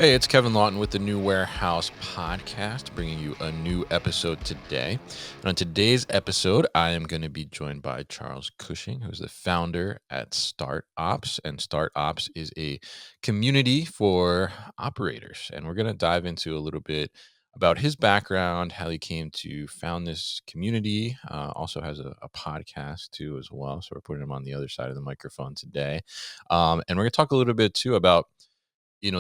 Hey, it's Kevin Lawton with the New Warehouse Podcast, bringing you a new episode today. And on today's episode, I am going to be joined by Charles Cushing, who's the founder at StartOps. And StartOps is a community for operators. And we're going to dive into a little bit about his background, how he came to found this community. Also has a podcast too, as well. So we're putting him on the other side of the microphone today. And we're going to talk a little bit too about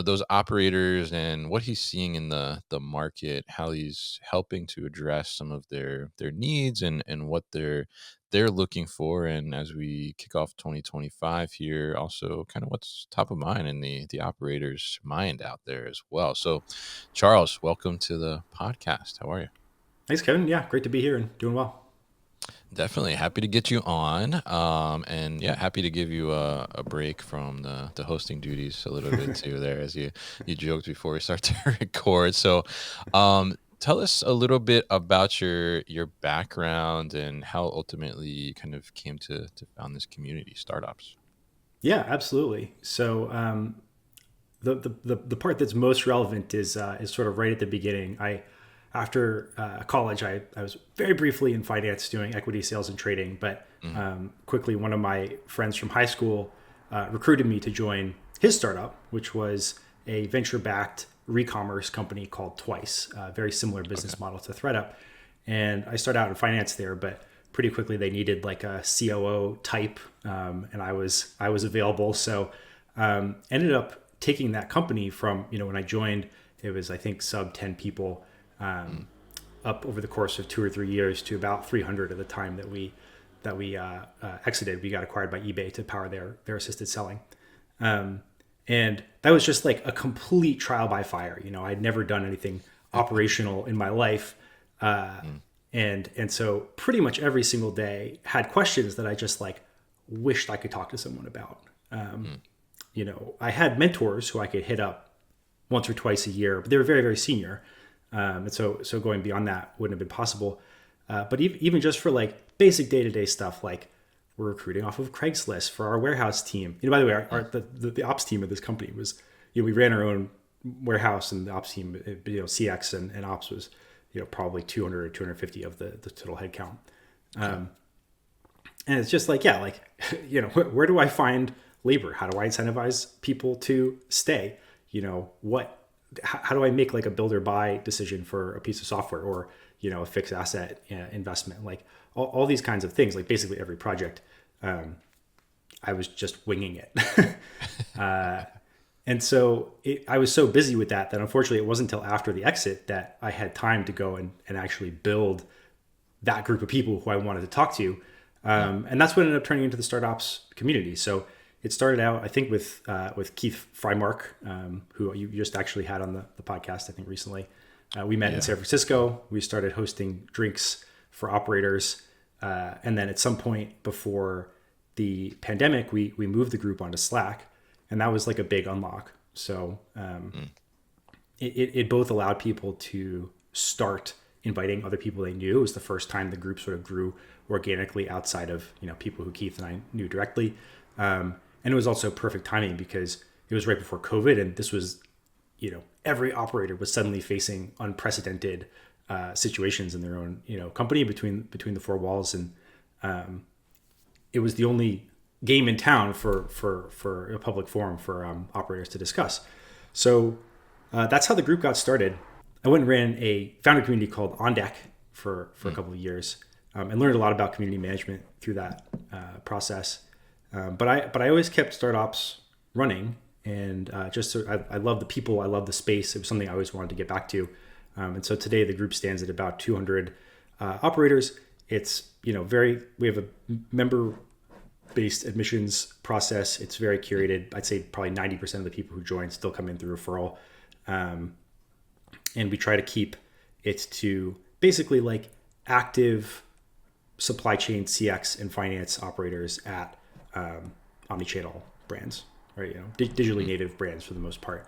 those operators and what he's seeing in the market, how he's helping to address some of their needs and what they're looking for. And as we kick off 2025 here, also kind of what's top of mind in the operators mind out there as well. So Charles, welcome to the podcast. How are you? Thanks, Kevin. Yeah, great to be here and doing well. Definitely happy to get you on. And yeah, happy to give you a break from the hosting duties a little bit too there, as you joked before we start to record. So tell us a little bit about your background and how ultimately you kind of came to found this community, startups. Yeah, absolutely. So the part that's most relevant is sort of right at the beginning. I After college, I was very briefly in finance doing equity sales and trading, but Mm, quickly one of my friends from high school recruited me to join his startup, which was a venture-backed re-commerce company called Twice, a very similar okay. business model to ThreadUp. And I started out in finance there, but pretty quickly they needed like a COO type, and I was available. So ended up taking that company from when I joined, it was I think sub 10 people, Mm, up over the course of 2 or 3 years to about 300 at the time that we exited. We got acquired by eBay to power their assisted selling. And that was just like a complete trial by fire. I'd never done anything operational in my life. mm, And so pretty much every single day had questions that I just like wished I could talk to someone about. mm, I had mentors who I could hit up once or twice a year, but they were very, very senior. And so going beyond that wouldn't have been possible. But even just for like basic day to day stuff, like we're recruiting off of Craigslist for our warehouse team. By the way, mm, the ops team of this company was, we ran our own warehouse, and the ops team, CX and ops was, probably 200 or 250 of the total headcount. okay. And it's just like, yeah, like, where do I find labor? How do I incentivize people to stay? How do I make like a build or buy decision for a piece of software, or, a fixed asset investment? Like all these kinds of things, like basically every project, I was just winging it. And so I was so busy with that unfortunately it wasn't until after the exit that I had time to go and actually build that group of people who I wanted to talk to. Yeah. And that's what ended up turning into the startups community. So it started out, I think, with Keith Frymark, who you just actually had on the podcast, I think, recently. We met in Yeah. San Francisco. We started hosting drinks for operators. And then at some point before the pandemic, we moved the group onto Slack. And that was like a big unlock. So Mm, it both allowed people to start inviting other people they knew. It was the first time the group sort of grew organically outside of people who Keith and I knew directly, and it was also perfect timing because it was right before COVID, and this was every operator was suddenly facing unprecedented situations in their own company between the four walls, and it was the only game in town for a public forum for operators to discuss. So that's how the group got started. I went and ran a founder community called On Deck for a mm, couple of years, and learned a lot about community management through that process. But I always kept startups running, and I love the people, I love the space. It was something I always wanted to get back to, and so today the group stands at about 200 operators. It's very we have a member based admissions process. It's very curated. I'd say probably 90% of the people who join still come in through referral. And we try to keep it to basically like active supply chain CX and finance operators at omnichannel brands, right? Digitally mm. native brands for the most part.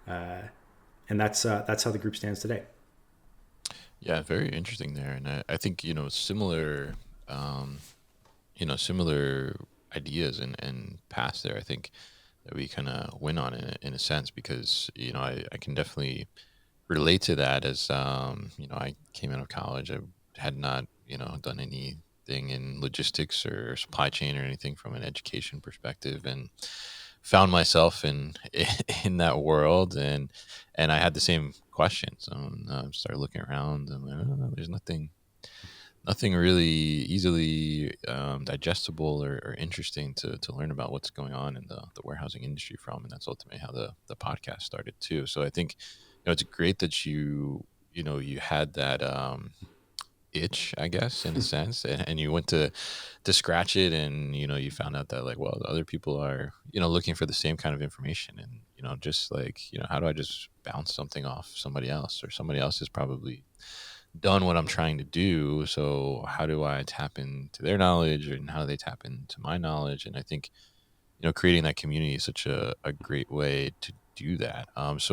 And that's how the group stands today. Yeah, very interesting there. And I think, similar ideas and paths there. I think that we kind of win on in a sense, because I can definitely relate to that. As I came out of college, I had not done anything in logistics or supply chain or anything from an education perspective, and found myself in in that world, and I had the same questions. Started looking around, and like, oh, there's nothing really easily digestible or interesting to learn about what's going on in the warehousing industry from. And that's ultimately how the podcast started too. So I think it's great that you had that itch, I guess, in a sense, and you went to scratch it, and you found out that, like, well, other people are looking for the same kind of information, and just like, how do I just bounce something off somebody else, or somebody else is probably done what I'm trying to do. So how do I tap into their knowledge, and how do they tap into my knowledge? And I think, creating that community is such a great way to do that. As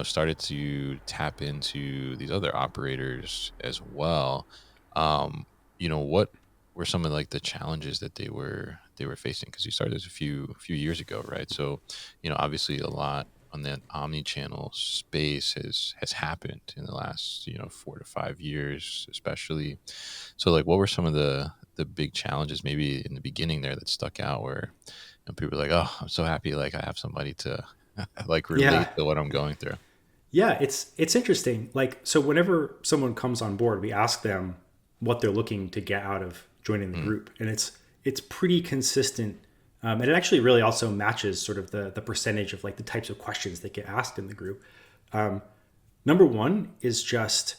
started to tap into these other operators as well, what were some of, like, the challenges that they were facing? Because you started this a few years ago, right? So, obviously a lot on that omni-channel space has happened in the last 4 to 5 years, especially. So, like, what were some of the big challenges maybe in the beginning there that stuck out, where people are like, oh, I'm so happy, like, I have somebody to like Yeah. relate to what I'm going through. Yeah, it's interesting. Like, so whenever someone comes on board, we ask them what they're looking to get out of joining the Mm, group, and it's pretty consistent, and it actually really also matches sort of the percentage of like the types of questions that get asked in the group. Number one is just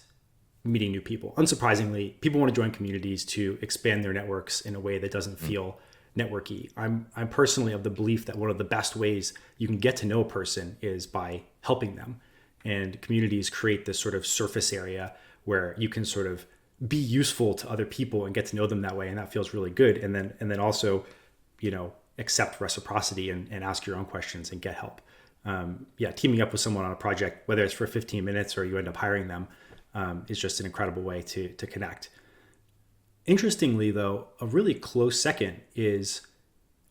meeting new people. Unsurprisingly, people want to join communities to expand their networks in a way that doesn't mm, feel networky. I'm personally of the belief that one of the best ways you can get to know a person is by helping them. And communities create this sort of surface area where you can sort of be useful to other people and get to know them that way, and that feels really good. And then also, accept reciprocity and ask your own questions and get help. Yeah, teaming up with someone on a project, whether it's for 15 minutes or you end up hiring them, is just an incredible way to connect. Interestingly, though, a really close second is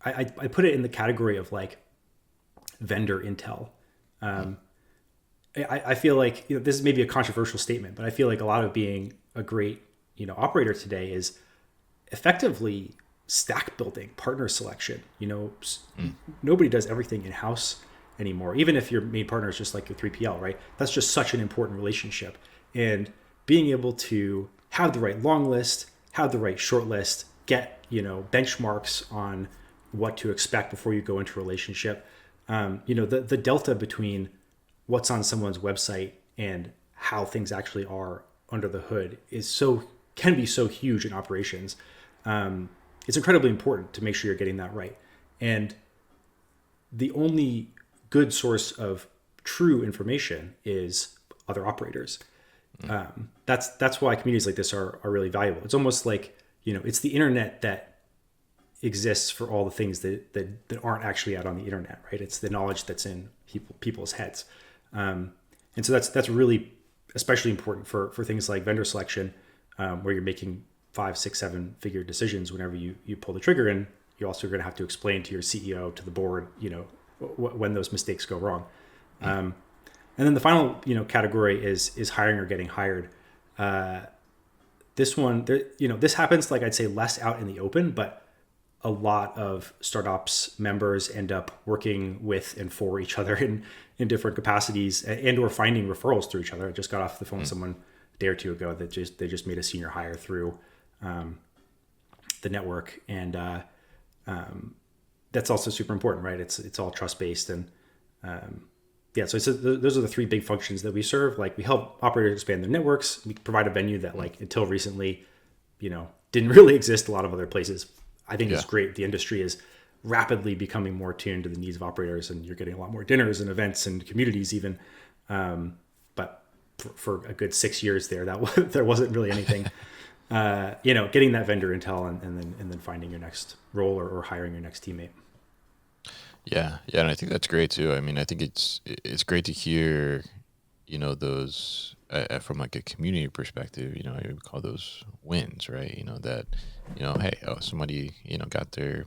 I put it in the category of like vendor intel. mm, I feel like this is maybe a controversial statement, but I feel like a lot of being a great operator today is effectively stack building, partner selection. mm, Nobody does everything in house anymore. Even if your main partner is just like your 3PL, right? That's just such an important relationship. And being able to have the right long list, have the right short list, get benchmarks on what to expect before you go into a relationship. The delta between what's on someone's website and how things actually are under the hood can be so huge in operations. It's incredibly important to make sure you're getting that right. And the only good source of true information is other operators. mm. That's why communities like this are really valuable. It's almost like it's the internet that exists for all the things that aren't actually out on the internet, right? It's the knowledge that's in people's heads, and so that's really especially important for things like vendor selection, where you're making 5, 6, 7 figure decisions whenever you pull the trigger, and you're also going to have to explain to your CEO, to the board, when those mistakes go wrong. Mm. And then the final category is hiring or getting hired. This one, this happens, like, I'd say less out in the open, but a lot of StartOps members end up working with and for each other in different capacities, and or finding referrals through each other. I just got off the phone with Mm. someone a day or two ago that they just made a senior hire through the network, and that's also super important, right? It's all trust based, and yeah. So those are the three big functions that we serve. Like, we help operators expand their networks. We provide a venue that, like, until recently, didn't really exist a lot of other places. I think it's Yeah. great. The industry is rapidly becoming more tuned to the needs of operators, and you're getting a lot more dinners and events and communities even. But for a good 6 years there, there wasn't really anything. Getting that vendor intel, and then finding your next role, or hiring your next teammate. Yeah, yeah, and I think that's great too. I mean, I think it's great to hear, those from like a community perspective, I would call those wins, right? That, hey, oh, somebody, got their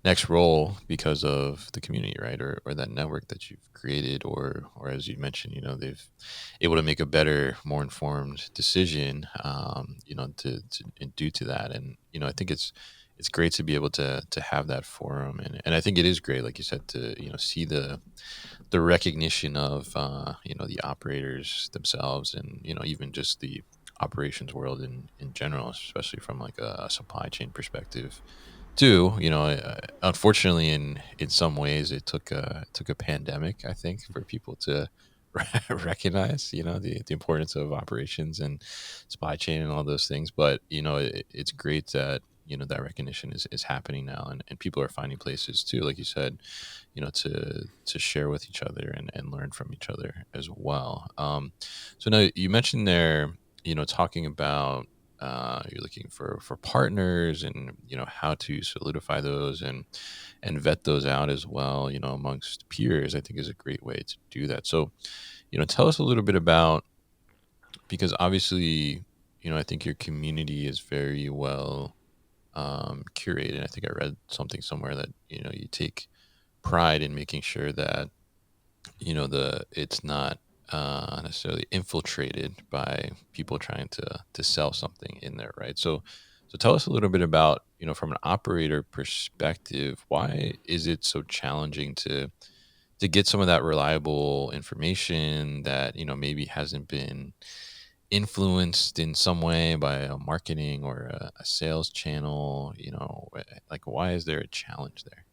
next role because of the community, right? Or that network that you've created, or as you mentioned, they've able to make a better, more informed decision, and due to that. And, I think it's great to be able to have that forum. And I think it is great, like you said, to, see the recognition of, the operators themselves, and, even just the operations world in general, especially from like a supply chain perspective too. Unfortunately, in some ways, it took a pandemic, I think, for people to recognize, the importance of operations and supply chain and all those things. But it's great that, that recognition is happening now, and people are finding places too, like you said, to share with each other, and learn from each other as well. So now you mentioned there, talking about, you're looking for partners, and how to solidify those, and vet those out as well, amongst peers. I think is a great way to do that. So, tell us a little bit about, because obviously, I think your community is very well, curated. I think I read something somewhere that, you take pride in making sure that, the it's not, necessarily infiltrated by people trying to sell something in there, right? So tell us a little bit about, from an operator perspective, why is it so challenging to get some of that reliable information that, maybe hasn't been influenced in some way by a marketing or a sales channel? Like, why is there a challenge there?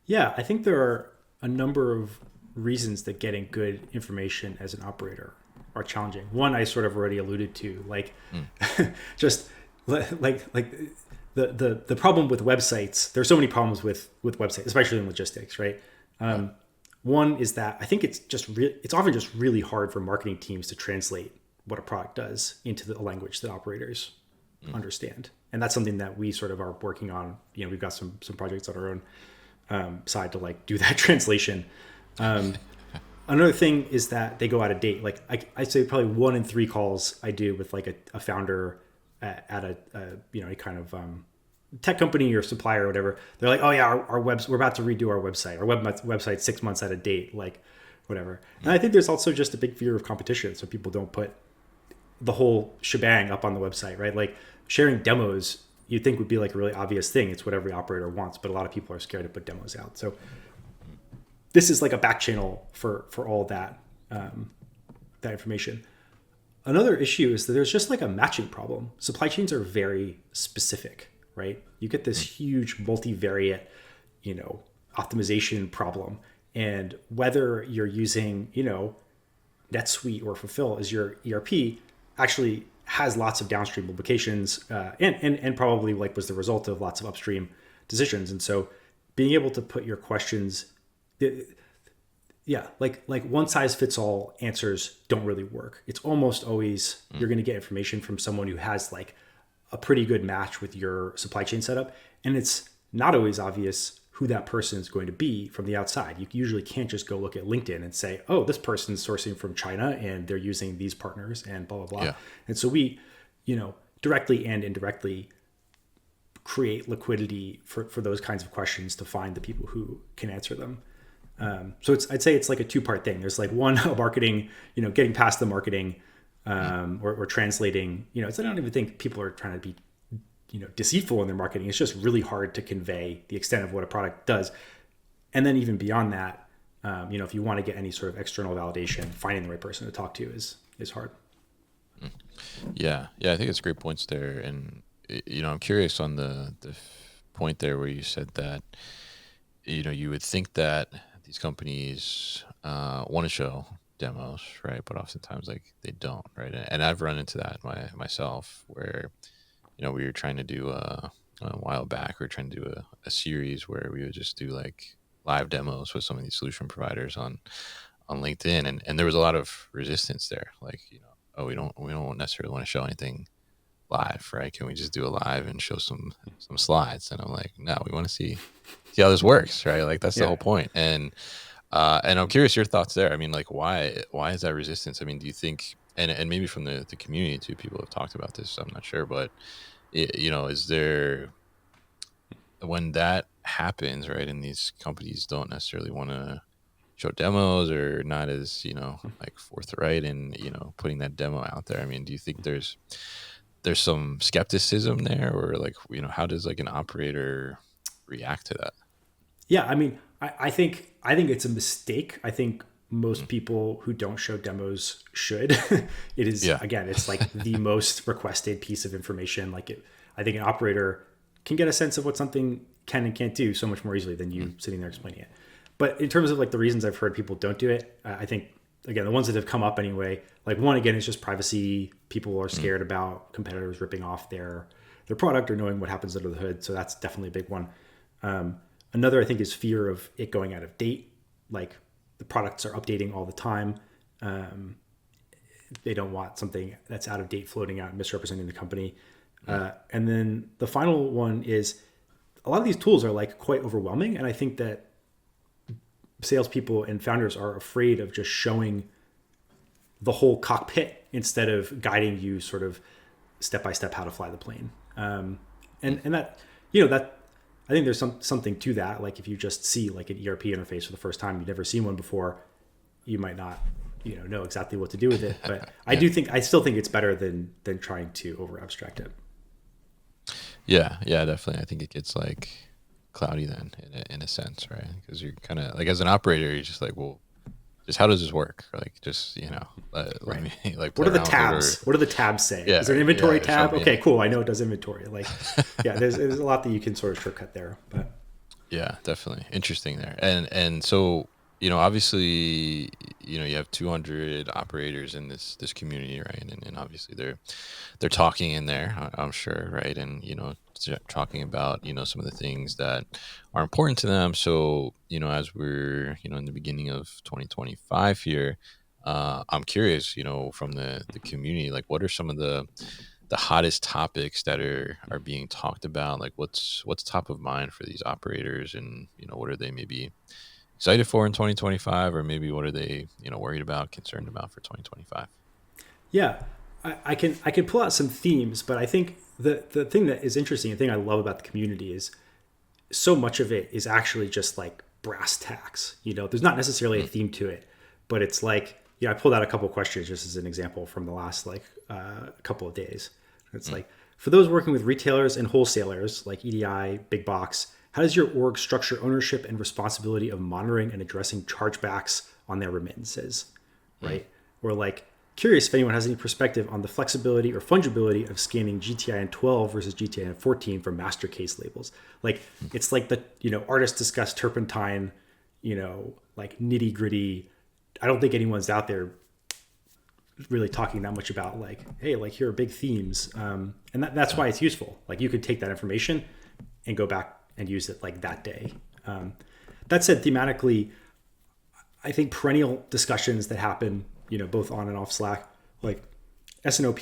Yeah, I think there are a number of reasons that getting good information as an operator are challenging. One I sort of already alluded to, like Mm, just like the problem with websites. There's so many problems with websites, especially in logistics, right? right. One is that I think it's often just really hard for marketing teams to translate what a product does into the language that operators Mm, understand, and that's something that we sort of are working on. We've got some projects on our own side to like do that translation. Another thing is that they go out of date. Like I'd say probably 1 in 3 calls I do with like a founder at a kind of tech company or supplier or whatever. They're like, oh yeah, we're about to redo our website. Our website's 6 months out of date, like whatever. And I think there's also just a big fear of competition, so people don't put the whole shebang up on the website, right? Like sharing demos, you'd think would be like a really obvious thing. It's what every operator wants, but a lot of people are scared to put demos out. So this is like a back channel for all that that information. Another issue is that there's just like a matching problem. Supply chains are very specific, right? You get this mm, huge multivariate, you know, optimization problem, and whether you're using, NetSuite or Fulfill as your ERP actually has lots of downstream implications, and probably like was the result of lots of upstream decisions. And so being able to put your questions, yeah, like one size fits all answers don't really work. It's almost always mm. you're going to get information from someone who has like a pretty good match with your supply chain setup, and it's not always obvious who that person is going to be from the outside. You usually can't just go look at LinkedIn and say, oh, this person's sourcing from China and they're using these partners and blah blah blah. Yeah. And so we, directly and indirectly create liquidity for those kinds of questions to find the people who can answer them. So I'd say it's like a 2-part thing. There's like one, marketing, getting past the marketing, Mm, or translating. I don't even think people are trying to be, deceitful in their marketing. It's just really hard to convey the extent of what a product does. And then even beyond that, if you want to get any sort of external validation, finding the right person to talk to is hard. mm. Yeah, I think it's great points there. And I'm curious on the point there where you said that, you would think that these companies, want to show demos, right? But oftentimes, like, they don't, right? And I've run into that myself, where, we were trying to do a while back, we were trying to do a series where we would just do like live demos with some of these solution providers on LinkedIn, and there was a lot of resistance there. Like, oh, we don't necessarily want to show anything live, right? Can we just do a live and show some slides? And I'm like, no, we want to see how this works, right? Like, that's the Yeah. whole point. And I'm curious your thoughts there. I mean, like, why is that resistance? I mean, do you think and maybe from the community too, people have talked about this. I'm not sure, but is there, when that happens, right? And these companies don't necessarily want to show demos, or not as, like forthright in, putting that demo out there. I mean, do you think there's some skepticism there, or like, how does like an operator react to that? Yeah, I mean, I think it's a mistake. I think most people who don't show demos should. It is, Yeah. again, it's like the most requested piece of information. I think an operator can get a sense of what something can and can't do so much more easily than you sitting there explaining it. But in terms of like the reasons I've heard people don't do it, I think again the ones that have come up anyway. Like one again is just privacy. People are scared about competitors ripping off their product or knowing what happens under the hood. So that's definitely a big one. Another, I think, is fear of it going out of date. Like the products are updating all the time. They don't want something that's out of date floating out and misrepresenting the company. And then the final one is a lot of these tools are like quite overwhelming. And I think that salespeople and founders are afraid of just showing the whole cockpit instead of guiding you sort of step by step how to fly the plane. And that, that I think there's something to that. Like if you just see like an ERP interface for the first time, you've never seen one before, you might not, know exactly what to do with it. But I still think it's better than trying to over abstract it. Yeah, definitely. I think it gets like cloudy then, in a sense, right? Because you're kind of like, as an operator, you're just like, well, just how does this work? Like, just let Right. me like What play are the around with it, or tabs? What do the tabs say? yeah, Is there an inventory show tab? me. Okay, cool. I know it does inventory. Like, yeah, there's a lot that you can sort of shortcut there. But Yeah, definitely interesting there. And so, obviously, you have 200 operators in this community, right? And obviously they're talking in there, I'm sure, right? And talking about some of the things that are important to them. So, as we're in the beginning of 2025 here, I'm curious, from the community, like, what are some of the hottest topics that are being talked about? Like, what's top of mind for these operators, and what are they maybe excited for in 2025, or maybe what are they worried about, concerned about for 2025? yeah, I can pull out some themes, but I think the thing that is interesting, the thing I love about the community is so much of it is actually just like brass tacks. There's not necessarily a theme to it, but it's like, I pulled out a couple of questions just as an example from the last couple of days. It's like, for those working with retailers and wholesalers like EDI, big box, how does your org structure ownership and responsibility of monitoring and addressing chargebacks on their remittances, right? Or like, curious if anyone has any perspective on the flexibility or fungibility of scanning GTIN 12 versus GTIN 14 for master case labels. Like, it's like the, artists discuss turpentine, like nitty gritty. I don't think anyone's out there really talking that much about like, hey, like here are big themes. And that's why it's useful. Like you could take that information and go back and use it like that day. That said, thematically, I think perennial discussions that happen, both on and off Slack, like S&OP,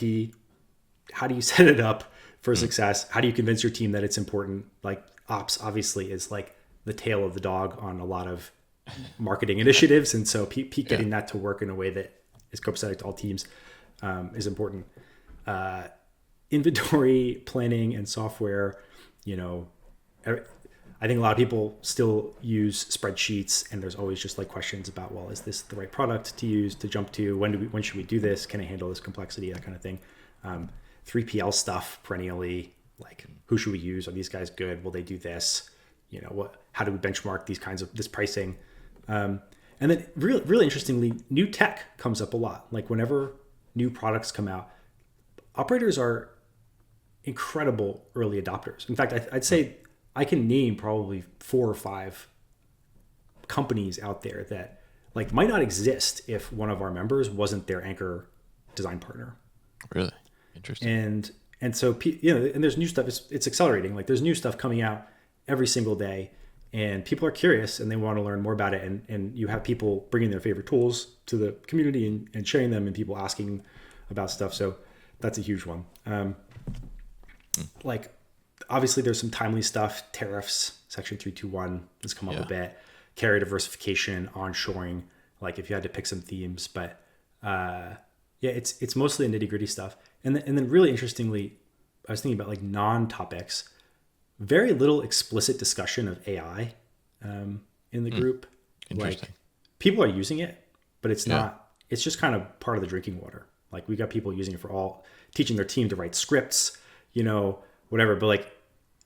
how do you set it up for success? How do you convince your team that it's important? Like ops obviously is like the tail of the dog on a lot of marketing initiatives. And so getting that to work in a way that is copacetic to all teams is important. Inventory planning and software, I think a lot of people still use spreadsheets, and there's always just like questions about, well, is this the right product to use, to jump to? When should we do this? Can I handle this complexity? That kind of thing. 3PL stuff perennially, like who should we use? Are these guys good? Will they do this? How do we benchmark these kinds of this pricing? And then really interestingly, new tech comes up a lot. Like whenever new products come out, operators are incredible early adopters. In fact, I'd say I can name probably 4 or 5 companies out there that like might not exist if one of our members wasn't their anchor design partner. Really interesting. And so and there's new stuff. It's accelerating. Like there's new stuff coming out every single day, and people are curious and they want to learn more about it. And you have people bringing their favorite tools to the community and sharing them, and people asking about stuff. So that's a huge one. Like obviously there's some timely stuff. Tariffs, Section 321 has come up a bit. Carrier diversification, onshoring. Like if you had to pick some themes, but Yeah, it's mostly nitty gritty stuff, and then really interestingly, I was thinking about like non topics. Very little explicit discussion of AI in the Hmm, group. Like interesting. people are using it, but it's Yeah. not. It's just kind of part of the drinking water. Like we got people using it for all teaching their team to write scripts, whatever. But like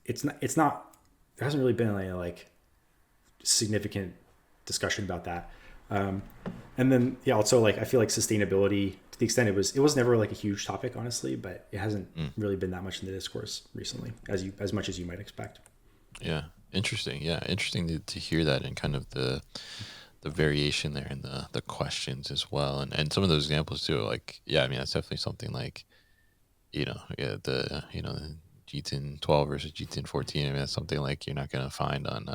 it's not. It's not. There hasn't really been any like significant discussion about that. Um, and then yeah, also like I feel like sustainability to the extent it was never like a huge topic honestly, but it hasn't Mm, really been that much in the discourse recently as much as you might expect. yeah. Interesting. Yeah. Interesting to hear that and kind of the variation there and the questions as well. And some of those examples too, like, yeah, I mean, that's definitely something like, yeah, the G10 12 versus G10 14. I mean, that's something like you're not going to find on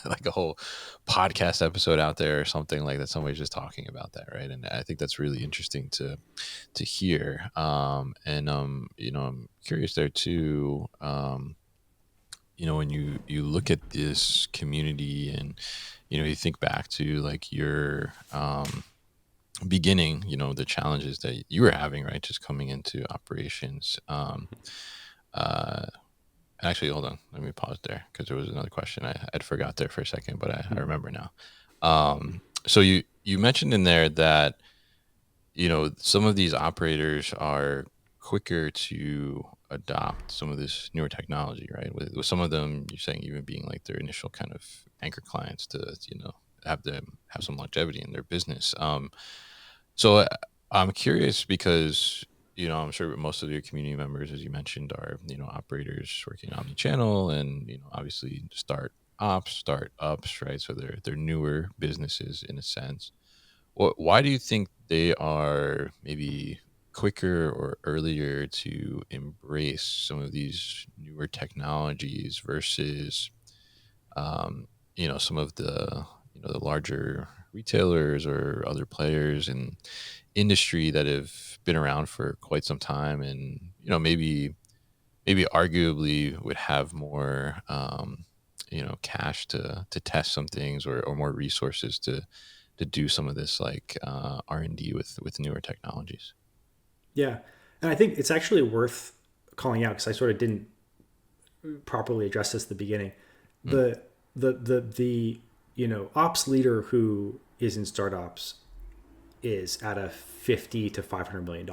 like a whole podcast episode out there or something like that. Somebody's just talking about that. Right. And I think that's really interesting to hear. I'm curious there too. When you look at this community and, you think back to like your, beginning, the challenges that you were having, right? Just coming into operations. Uh, Actually, hold on. Let me pause there because there was another question I'd forgot there for a second, but I Hmm. remember now. So you mentioned in there that some of these operators are quicker to adopt some of this newer technology, right? With some of them, you're saying even being like their initial kind of anchor clients to have them have some longevity in their business. So I'm curious because I'm sure most of your community members, as you mentioned, are operators working omnichannel and obviously startups, right? So they're newer businesses in a sense. Why do you think they are maybe quicker or earlier to embrace some of these newer technologies versus some of the larger retailers or other players in industry that have been around for quite some time and maybe arguably would have more cash to test some things or more resources to do some of this like R&D with newer technologies. Yeah, and I think it's actually worth calling out because I sort of didn't properly address this at the beginning. Mm, The the ops leader who is in startups is at a 50 to $500 million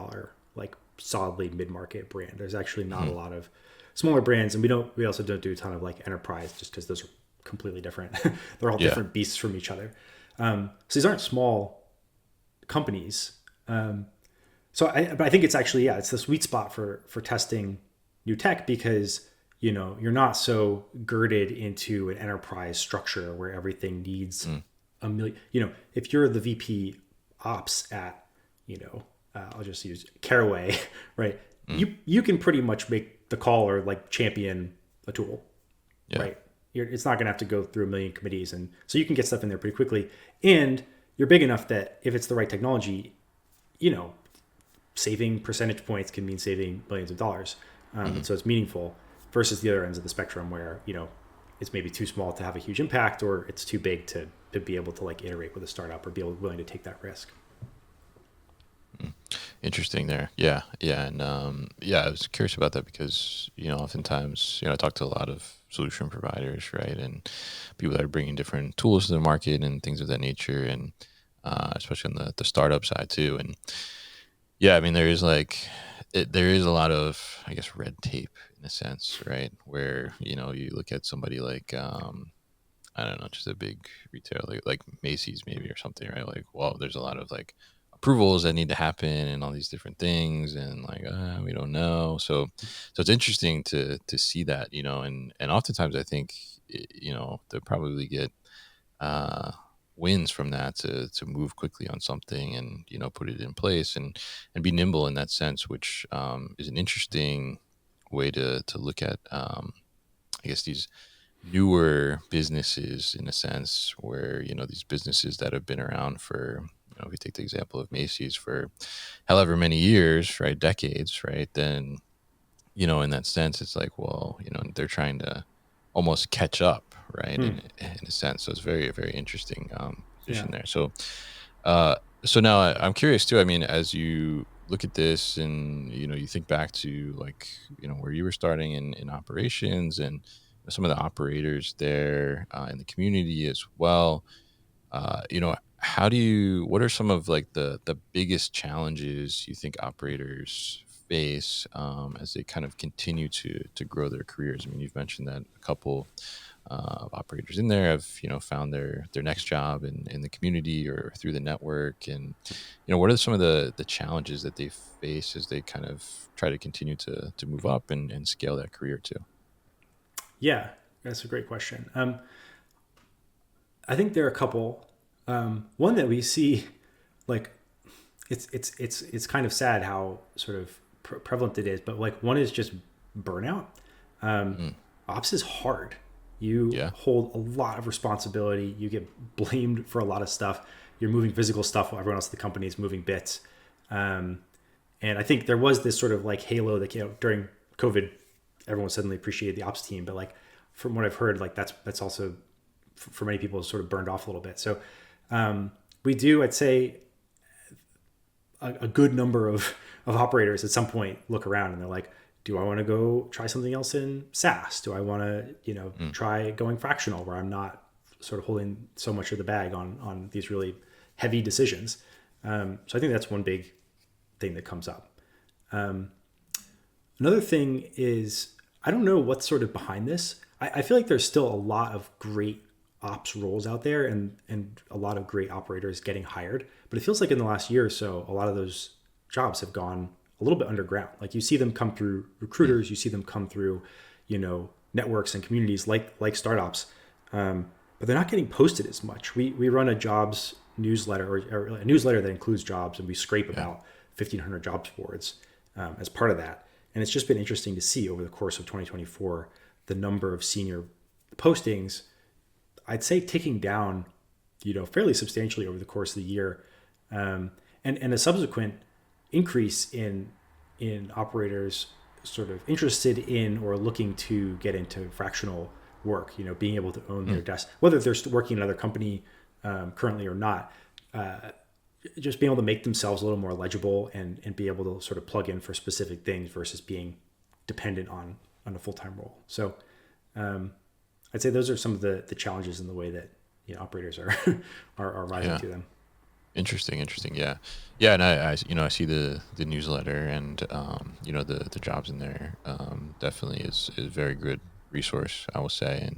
like solidly mid market brand. There's actually not a mhm. lot of smaller brands, and we also don't do a ton of like enterprise just because those are completely different. They're all Yeah. different beasts from each other. So these aren't small companies. But I think it's actually it's the sweet spot for testing new tech because you're not so girded into an enterprise structure where everything needs Mm, a million. If you're the VP ops at I'll just use Caraway, right? mm, You can pretty much make the call or like champion a tool, yeah. right? It's not going to have to go through a million committees, and so you can get stuff in there pretty quickly. And you're big enough that if it's the right technology, you know, saving percentage points can mean saving billions of dollars. Hmm. And so it's meaningful versus the other ends of the spectrum where, it's maybe too small to have a huge impact or it's too big to be able to like iterate with a startup or be willing to take that risk. Interesting there. Yeah. Yeah. And yeah, I was curious about that because, oftentimes, I talk to a lot of solution providers, right? And people that are bringing different tools to the market and things of that nature. And especially on the startup side too. And yeah, I mean, there is a lot of, I guess, red tape in a sense, right? Where, you look at somebody like, I don't know, just a big retailer like Macy's maybe or something, right? Like, well, there's a lot of like approvals that need to happen and all these different things, and like we don't know. So it's interesting to see that, and oftentimes I think they'll probably get uh, wins from that to move quickly on something and put it in place and be nimble in that sense, which is an interesting way to look at I guess these newer businesses in a sense where these businesses that have been around for if you take the example of Macy's for however many years, right, decades, right, then in that sense it's like, well, they're trying to almost catch up, right, Hmm. in a sense. So it's very very interesting Yeah. position there. So uh so now I'm curious too. I mean, as you look at this and, you think back to like, where you were starting in operations and some of the operators there in the community as well, what are some of like the biggest challenges you think operators face as they kind of continue to grow their careers? I mean, you've mentioned that a couple of operators in there have found their next job in the community or through the network, and what are some of the challenges that they face as they kind of try to continue to move up and scale that career too? Yeah, that's a great question. I think there are a couple. One that we see, like, it's kind of sad how sort of prevalent it is, but like one is just burnout. Mm, Ops is hard. You yeah. hold a lot of responsibility. You get blamed for a lot of stuff. You're moving physical stuff while everyone else at the company is moving bits. Um, and I think there was this sort of like halo that during COVID, everyone suddenly appreciated the ops team. But like from what I've heard, like that's also for many people sort of burned off a little bit. So we do, I'd say, a good number of operators at some point look around and they're like, do I want to go try something else in SaaS? Do I want to, Mm, try going fractional where I'm not sort of holding so much of the bag on these really heavy decisions? So I think that's one big thing that comes up. Another thing is, I don't know what's sort of behind this. I feel like there's still a lot of great ops roles out there and a lot of great operators getting hired. But it feels like in the last year or so, a lot of those jobs have gone a little bit underground. Like you see them come through mm, recruiters, you see them come through, networks and communities like StartOps, but they're not getting posted as much. We run a jobs newsletter or a newsletter that includes jobs, and we scrape yeah. about 1,500 jobs boards as part of that. And it's just been interesting to see over the course of 2024 the number of senior postings, I'd say, ticking down, fairly substantially over the course of the year, and a subsequent increase in operators sort of interested in or looking to get into fractional work. Being able to own their Mm, desk, whether they're working in another company currently or not. Just being able to make themselves a little more legible and be able to sort of plug in for specific things versus being dependent on a full-time role. So I'd say those are some of the challenges in the way that operators are are rising yeah. to them. Interesting. Yeah. Yeah. And I see the newsletter and, the jobs in there, definitely is a very good resource, I will say.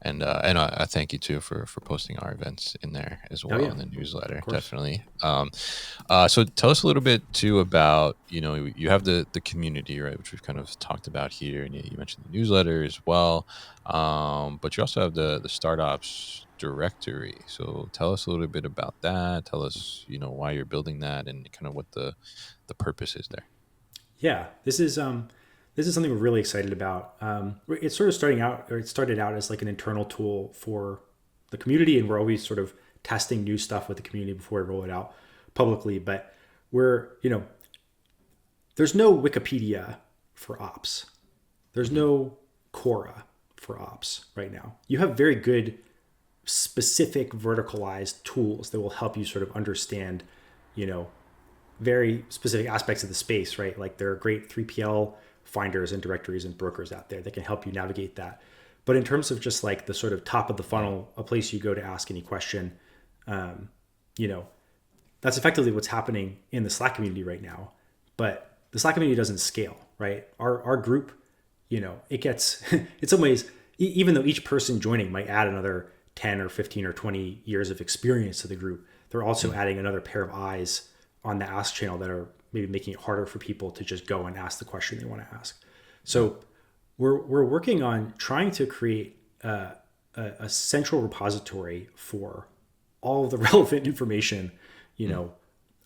And I thank you too for posting our events in there as Oh well yeah, in the of newsletter. course. Definitely. So tell us a little bit too about, you have the community, right, which we've kind of talked about here. And you mentioned the newsletter as well. But you also have the startups directory. So tell us a little bit about that. Tell us, why you're building that and kind of what the purpose is there. Yeah, this is something we're really excited about. It's sort of starting out, or it started out as like an internal tool for the community, and we're always sort of testing new stuff with the community before we roll it out publicly. But we're, there's no Wikipedia for ops. There's Hmm. no Quora for ops right now. You have very good specific verticalized tools that will help you sort of understand, you know, very specific aspects of the space, right? Like there are great 3PL finders and directories and brokers out there that can help you navigate that. But in terms of just like the sort of top of the funnel, a place you go to ask any question, you know, that's effectively what's happening in the Slack community right now. But the Slack community doesn't scale, right? Our group, it gets in some ways, even though each person joining might add another 10 or 15 or 20 years of experience to the group, they're also Hmm. adding another pair of eyes on the ask channel that are maybe making it harder for people to just go and ask the question they want to ask. Yeah. So we're working on trying to create a central repository for all of the relevant information, you Hmm. know,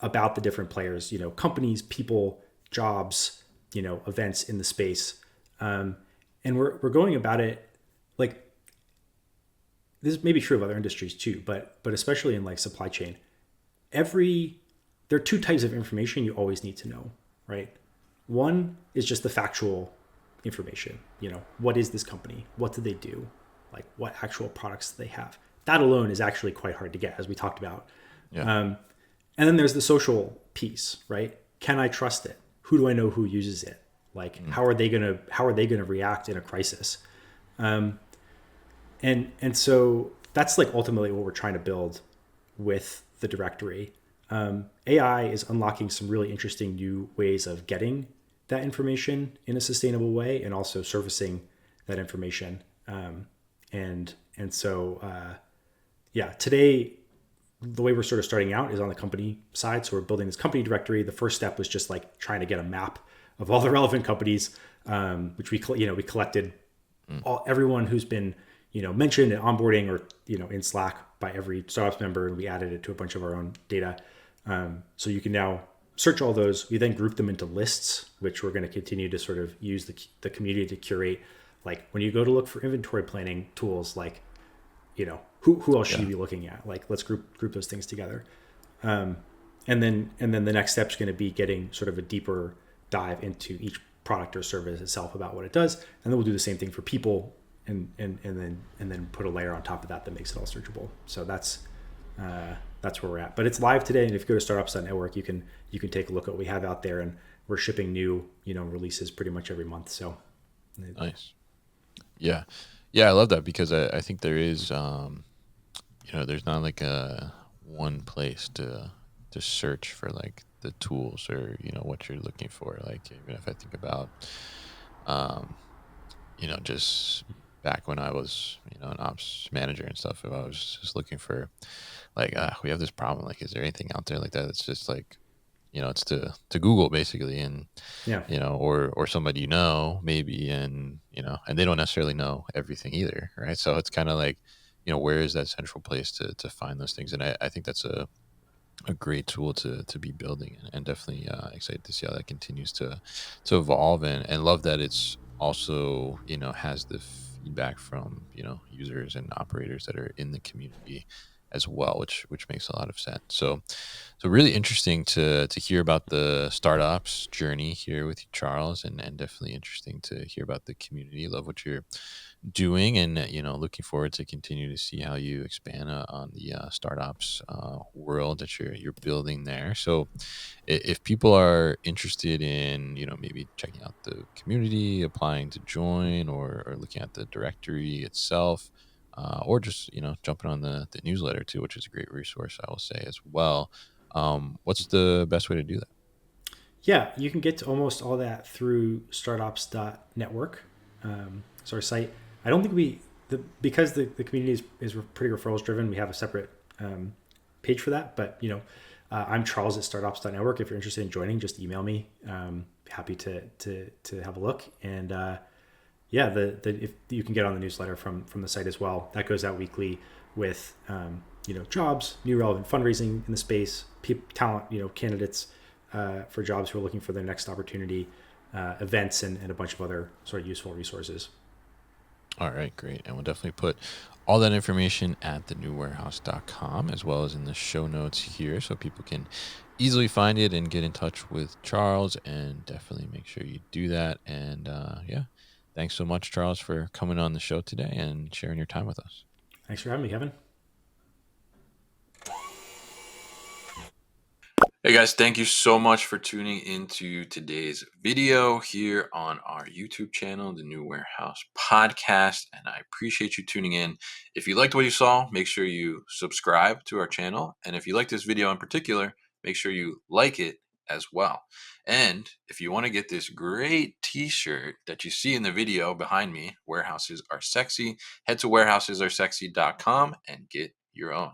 about the different players, companies, people, jobs, events in the space. And we're going about it like this may be true of other industries too, but especially in like supply chain. Every There are two types of information you always need to know, right? One is just the factual information. What is this company? What do they do? Like what actual products do they have? That alone is actually quite hard to get, as we talked about. Yeah. And then there's the social piece, right? can I trust it? Who do I know who uses it? Like, Mm. how are they gonna react in a crisis? And so that's like ultimately what we're trying to build with the directory. AI is unlocking some really interesting new ways of getting that information in a sustainable way, and also servicing that information. And so yeah, today the way we're sort of starting out is on the company side. So we're building this company directory. The first step was just like trying to get a map of all the relevant companies, which we collected Mm. everyone who's been mentioned in onboarding or in Slack by every startups member, and we added it to a bunch of our own data. So you can now search all those. We then group them into lists, which we're going to continue to sort of use the community to curate. Like when you go to look for inventory planning tools, like who else should you Yeah. be looking at? Like let's group those things together. And then the next step is going to be getting sort of a deeper dive into each product or service itself about what it does, and then we'll do the same thing for people, and then put a layer on top of that that makes it all searchable. So that's where we're at. But it's live today, and if you go to startups.network, you can take a look at what we have out there, and we're shipping new releases pretty much every month. So Nice. Yeah. Yeah, I love that because I think there is there's not like a one place to search for like the tools or what you're looking for. Like even if I think about um just back when I was, an ops manager and stuff, if I was just looking for like, we have this problem, like, is there anything out there like that? It's just like, it's to Google basically, and yeah, or somebody maybe, and they don't necessarily know everything either, right? So it's kind of like, where is that central place to find those things? And I think that's a great tool to be building, and definitely excited to see how that continues to evolve, and love that it's also has the feedback from users and operators that are in the community as well, which makes a lot of sense. So really interesting to hear about the startups journey here with you, Charles, and definitely interesting to hear about the community. Love what you're doing, and looking forward to continue to see how you expand on the startups world that you're building there. So if people are interested in maybe checking out the community, applying to join, or looking at the directory itself, or just jumping on the newsletter too, which is a great resource, I will say as well. What's the best way to do that? yeah, you can get to almost all that through startups.network. It's our site. I don't think because the community is pretty referrals driven, we have a separate page for that. But I'm Charles at startups.network. If you're interested in joining, just email me. Happy to have a look. And yeah, if you can get on the newsletter from the site as well. That goes out weekly with jobs, new relevant fundraising in the space, talent, candidates for jobs who are looking for their next opportunity, events, and a bunch of other sort of useful resources. All right, great. And we'll definitely put all that information at thenewwarehouse.com, as well as in the show notes here, so people can easily find it and get in touch with Charles. And definitely make sure you do that. And yeah, thanks so much, Charles, for coming on the show today and sharing your time with us. Thanks for having me, Kevin. Hey guys, thank you so much for tuning into today's video here on our YouTube channel, The New Warehouse Podcast, and I appreciate you tuning in. If you liked what you saw, make sure you subscribe to our channel, and if you like this video in particular, make sure you like it as well. And if you want to get this great t-shirt that you see in the video behind me, Warehouses Are Sexy, head to warehousesAreSexy.com and get your own.